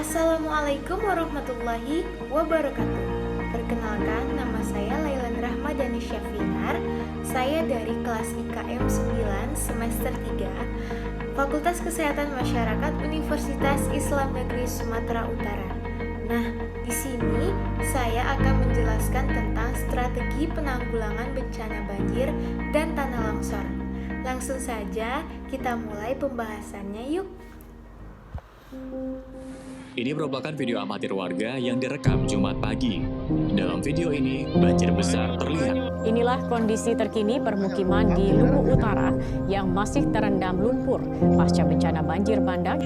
Assalamualaikum warahmatullahi wabarakatuh. Perkenalkan, nama saya Lailan Rahmadani Syafinar. Saya dari kelas IKM 9 semester 3, Fakultas Kesehatan Masyarakat Universitas Islam Negeri Sumatera Utara. Nah, di sini saya akan menjelaskan tentang strategi penanggulangan bencana banjir dan tanah longsor. Langsung saja kita mulai pembahasannya yuk. Ini merupakan video amatir warga yang direkam Jumat pagi. Dalam video ini, banjir besar terlihat. Inilah kondisi terkini permukiman di Luwu Utara yang masih terendam lumpur pasca bencana banjir bandang.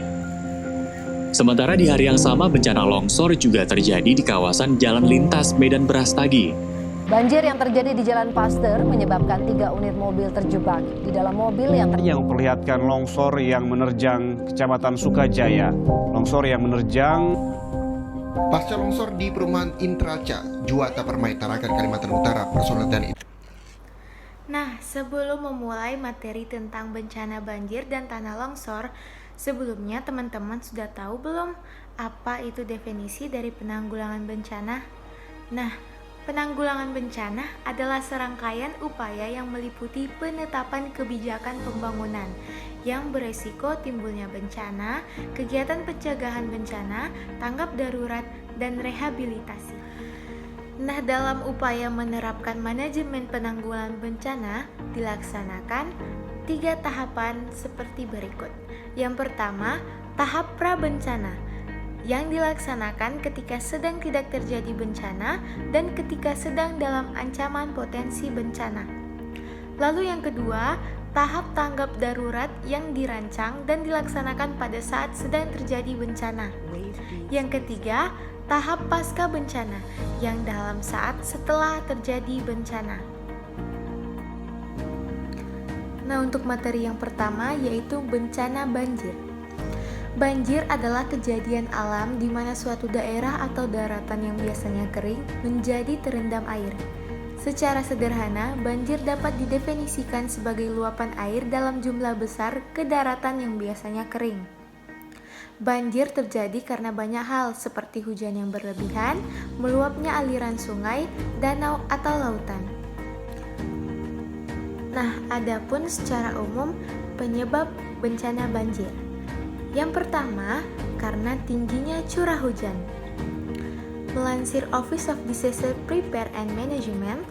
Sementara di hari yang sama, bencana longsor juga terjadi di kawasan Jalan Lintas Medan Brastagi. Banjir yang terjadi di Jalan Pasteur menyebabkan 3 unit mobil terjebak di dalam mobil yang memperlihatkan longsor yang menerjang Kecamatan Sukajaya. Longsor yang menerjang pasca longsor di perumahan Intraca, Juwata Permai, Tarakan, Kalimantan Utara, personel TNI. Nah, sebelum memulai materi tentang bencana banjir dan tanah longsor, sebelumnya teman-teman sudah tahu belum apa itu definisi dari penanggulangan bencana? Nah, penanggulangan bencana adalah serangkaian upaya yang meliputi penetapan kebijakan pembangunan yang beresiko timbulnya bencana, kegiatan pencegahan bencana, tanggap darurat, dan rehabilitasi. Nah, dalam upaya menerapkan manajemen penanggulangan bencana dilaksanakan 3 tahapan seperti berikut. Yang pertama, tahap pra-bencana yang dilaksanakan ketika sedang tidak terjadi bencana dan ketika sedang dalam ancaman potensi bencana. Lalu yang kedua, tahap tanggap darurat yang dirancang dan dilaksanakan pada saat sedang terjadi bencana. Yang ketiga, tahap pasca bencana yang dalam saat setelah terjadi bencana. Nah, untuk materi yang pertama yaitu bencana banjir. Banjir adalah kejadian alam di mana suatu daerah atau daratan yang biasanya kering menjadi terendam air. Secara sederhana, banjir dapat didefinisikan sebagai luapan air dalam jumlah besar ke daratan yang biasanya kering. Banjir terjadi karena banyak hal seperti hujan yang berlebihan, meluapnya aliran sungai, danau, atau lautan. Nah, adapun secara umum penyebab bencana banjir. Yang pertama, karena tingginya curah hujan. Melansir Office of Disaster Prepare and Management,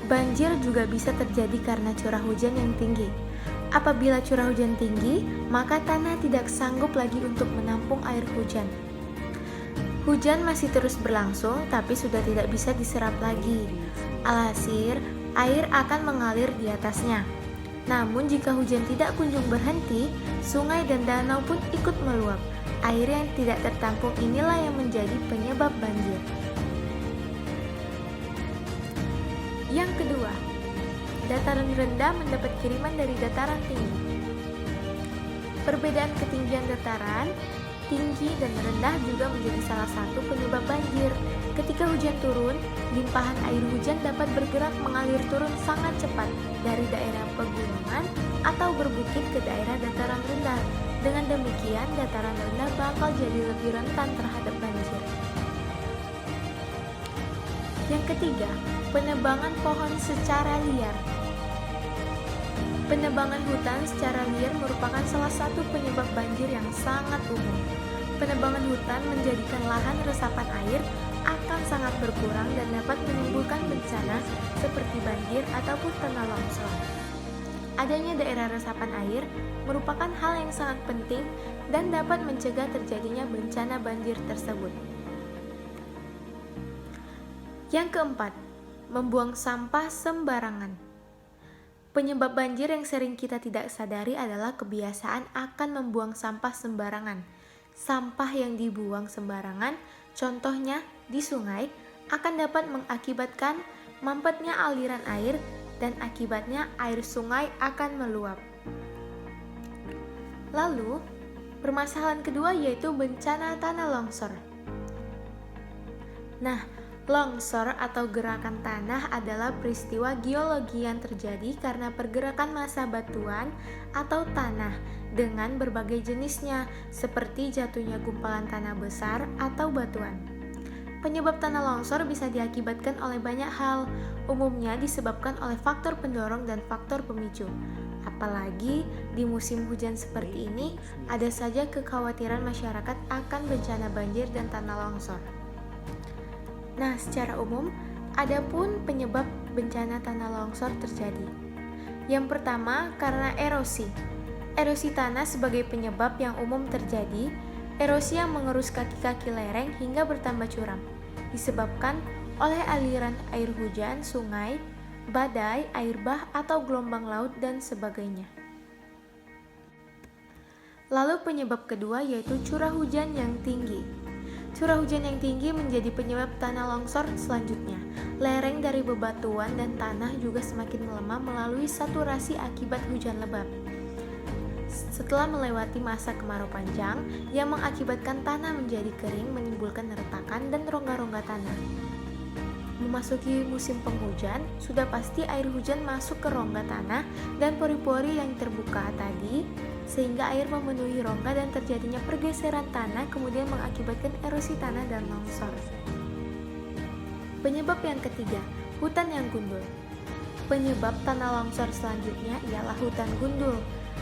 banjir juga bisa terjadi karena curah hujan yang tinggi. Apabila curah hujan tinggi, maka tanah tidak sanggup lagi untuk menampung air hujan. Hujan masih terus berlangsung, tapi sudah tidak bisa diserap lagi. Alhasil, air akan mengalir di atasnya. Namun jika hujan tidak kunjung berhenti, sungai dan danau pun ikut meluap. Air yang tidak tertampung inilah yang menjadi penyebab banjir. Yang kedua, dataran rendah mendapat kiriman dari dataran tinggi. Perbedaan ketinggian dataran tinggi dan rendah juga menjadi salah satu penyebab banjir. Ketika hujan turun, limpahan air hujan dapat bergerak mengalir turun sangat cepat dari daerah pegunungan atau berbukit ke daerah dataran rendah. Dengan demikian, dataran rendah bakal jadi lebih rentan terhadap banjir. Yang ketiga, penebangan pohon secara liar. Penebangan hutan secara liar merupakan salah satu penyebab banjir yang sangat umum. Penebangan hutan menjadikan lahan resapan air akan sangat berkurang dan dapat menimbulkan bencana seperti banjir ataupun tanah longsor. Adanya daerah resapan air merupakan hal yang sangat penting dan dapat mencegah terjadinya bencana banjir tersebut. Yang keempat, membuang sampah sembarangan. Penyebab banjir yang sering kita tidak sadari adalah kebiasaan akan membuang sampah sembarangan. Sampah yang dibuang sembarangan, contohnya di sungai, akan dapat mengakibatkan mampetnya aliran air dan akibatnya air sungai akan meluap. Lalu, permasalahan kedua yaitu bencana tanah longsor. Nah, Longsor atau gerakan tanah adalah peristiwa geologi yang terjadi karena pergerakan massa batuan atau tanah dengan berbagai jenisnya, seperti jatuhnya gumpalan tanah besar atau batuan. Penyebab tanah longsor bisa diakibatkan oleh banyak hal, umumnya disebabkan oleh faktor pendorong dan faktor pemicu. Apalagi di musim hujan seperti ini, ada saja kekhawatiran masyarakat akan bencana banjir dan tanah longsor. Nah, secara umum, ada pun penyebab bencana tanah longsor terjadi. Yang pertama, karena erosi. Erosi tanah sebagai penyebab yang umum terjadi, erosi yang mengerus kaki-kaki lereng hingga bertambah curam, disebabkan oleh aliran air hujan, sungai, badai, air bah atau gelombang laut dan sebagainya. Lalu penyebab kedua yaitu curah hujan yang tinggi. Curah hujan yang tinggi menjadi penyebab tanah longsor selanjutnya. Lereng dari bebatuan dan tanah juga semakin melemah melalui saturasi akibat hujan lebat. Setelah melewati masa kemarau panjang yang mengakibatkan tanah menjadi kering, menimbulkan retakan dan rongga-rongga tanah. Memasuki musim penghujan, sudah pasti air hujan masuk ke rongga tanah dan pori-pori yang terbuka tadi, sehingga air memenuhi rongga dan terjadinya pergeseran tanah kemudian mengakibatkan erosi tanah dan longsor. Penyebab yang ketiga, hutan yang gundul. Penyebab tanah longsor selanjutnya ialah hutan gundul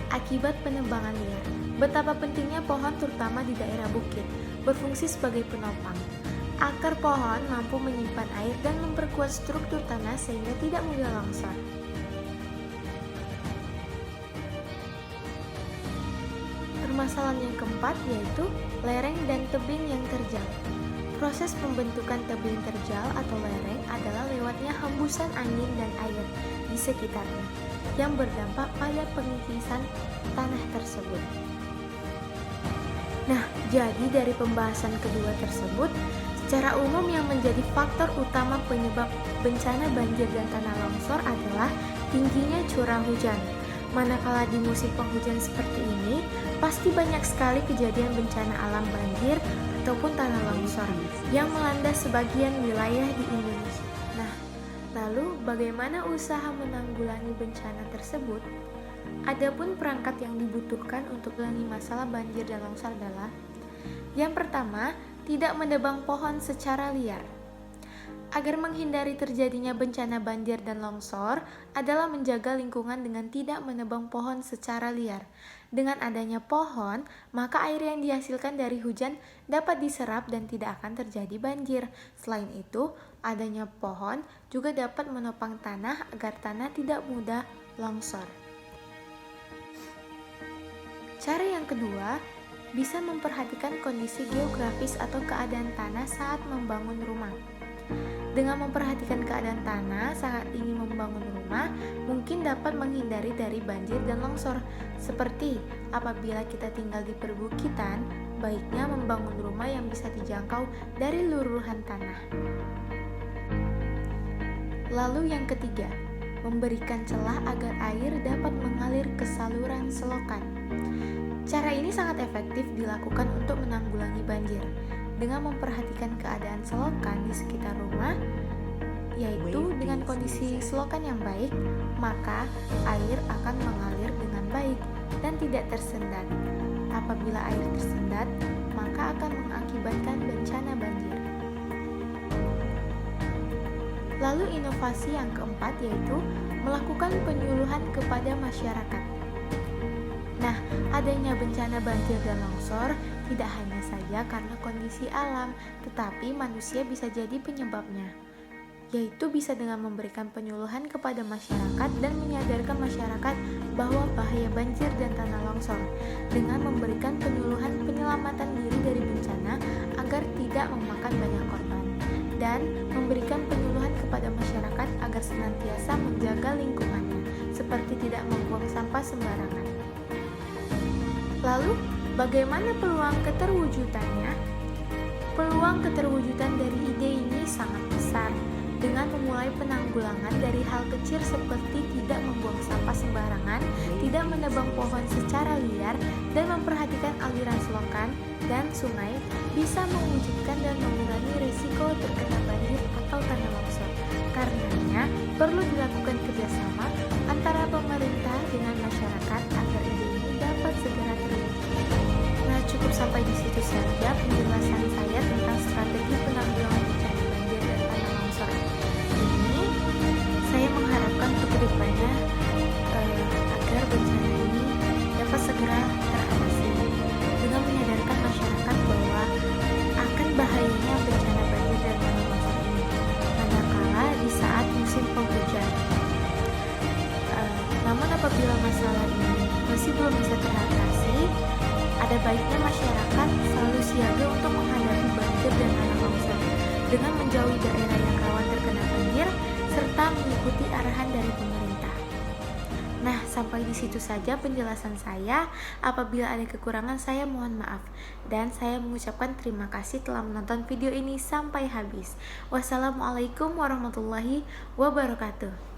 akibat penebangan liar. Betapa pentingnya pohon terutama di daerah bukit, berfungsi sebagai penopang. Akar pohon mampu menyimpan air dan memperkuat struktur tanah sehingga tidak mudah longsor. Permasalahan yang keempat yaitu lereng dan tebing yang terjal. Proses pembentukan tebing terjal atau lereng adalah lewatnya hembusan angin dan air di sekitarnya yang berdampak pada pengikisan tanah tersebut. Nah, jadi dari pembahasan kedua tersebut, secara umum yang menjadi faktor utama penyebab bencana banjir dan tanah longsor adalah tingginya curah hujan. Manakala di musim penghujan seperti ini, pasti banyak sekali kejadian bencana alam banjir ataupun tanah longsor yang melanda sebagian wilayah di Indonesia. Nah, lalu bagaimana usaha menanggulangi bencana tersebut? Adapun perangkat yang dibutuhkan untuk menangani masalah banjir dan longsor adalah: yang pertama, tidak menebang pohon secara liar. Agar menghindari terjadinya bencana banjir dan longsor adalah menjaga lingkungan dengan tidak menebang pohon secara liar. Dengan adanya pohon, maka air yang dihasilkan dari hujan dapat diserap dan tidak akan terjadi banjir. Selain itu, adanya pohon juga dapat menopang tanah agar tanah tidak mudah longsor. Cara yang kedua, bisa memperhatikan kondisi geografis atau keadaan tanah saat membangun rumah. Dengan memperhatikan keadaan tanah saat ingin membangun rumah, mungkin dapat menghindari dari banjir dan longsor. Seperti apabila kita tinggal di perbukitan, baiknya membangun rumah yang bisa dijangkau dari luruhan tanah. Lalu yang ketiga, memberikan celah agar air dapat mengalir ke saluran selokan. Cara ini sangat efektif dilakukan untuk menanggulangi banjir. Dengan memperhatikan keadaan selokan di sekitar rumah, yaitu dengan kondisi selokan yang baik, maka air akan mengalir dengan baik dan tidak tersendat. Apabila air tersendat, maka akan mengakibatkan bencana banjir. Lalu inovasi yang keempat yaitu melakukan penyuluhan kepada masyarakat. Nah, adanya bencana banjir dan longsor tidak hanya saja karena kondisi alam, tetapi manusia bisa jadi penyebabnya, yaitu bisa dengan memberikan penyuluhan kepada masyarakat dan menyadarkan masyarakat bahwa bahaya banjir dan tanah longsor, dengan memberikan penyuluhan penyelamatan diri dari bencana agar tidak memakan banyak korban, dan memberikan penyuluhan kepada masyarakat agar senantiasa menjaga lingkungannya, seperti tidak membuang sampah sembarangan. Lalu, bagaimana peluang keterwujudannya? Peluang keterwujudan dari ide ini sangat besar, dengan memulai penanggulangan dari hal kecil seperti tidak membuang sampah sembarangan, tidak menebang pohon secara liar, dan memperhatikan aliran selokan dan sungai bisa mewujudkan dan mengurangi risiko terkena banjir atau tanah longsor. Karenanya, perlu dilakukan kerjasama antara pemerintah dengan masyarakat agar ide ini dapat segera terwujud. Nah, cukup sampai di situ saja penjelasan saya tentang strategi penanggulangan bencana banjir dan tanah longsor ini. Saya mengharapkan untuk kedepannya agar bencana ini dapat segera teratasi dengan menyadarkan masyarakat bahwa akan bahayanya bencana banjir dan tanah longsor ini manakala di saat musim penghujan. Namun apabila masalah ini masih belum bisa teratasi, ada baiknya masyarakat selalu siaga untuk menghadapi banjir dan tanah longsor dengan menjauhi daerah yang rawan terkena banjir serta mengikuti arahan dari pemerintah. Nah, sampai di situ saja penjelasan saya. Apabila ada kekurangan, saya mohon maaf. Dan saya mengucapkan terima kasih telah menonton video ini sampai habis. Wassalamualaikum warahmatullahi wabarakatuh.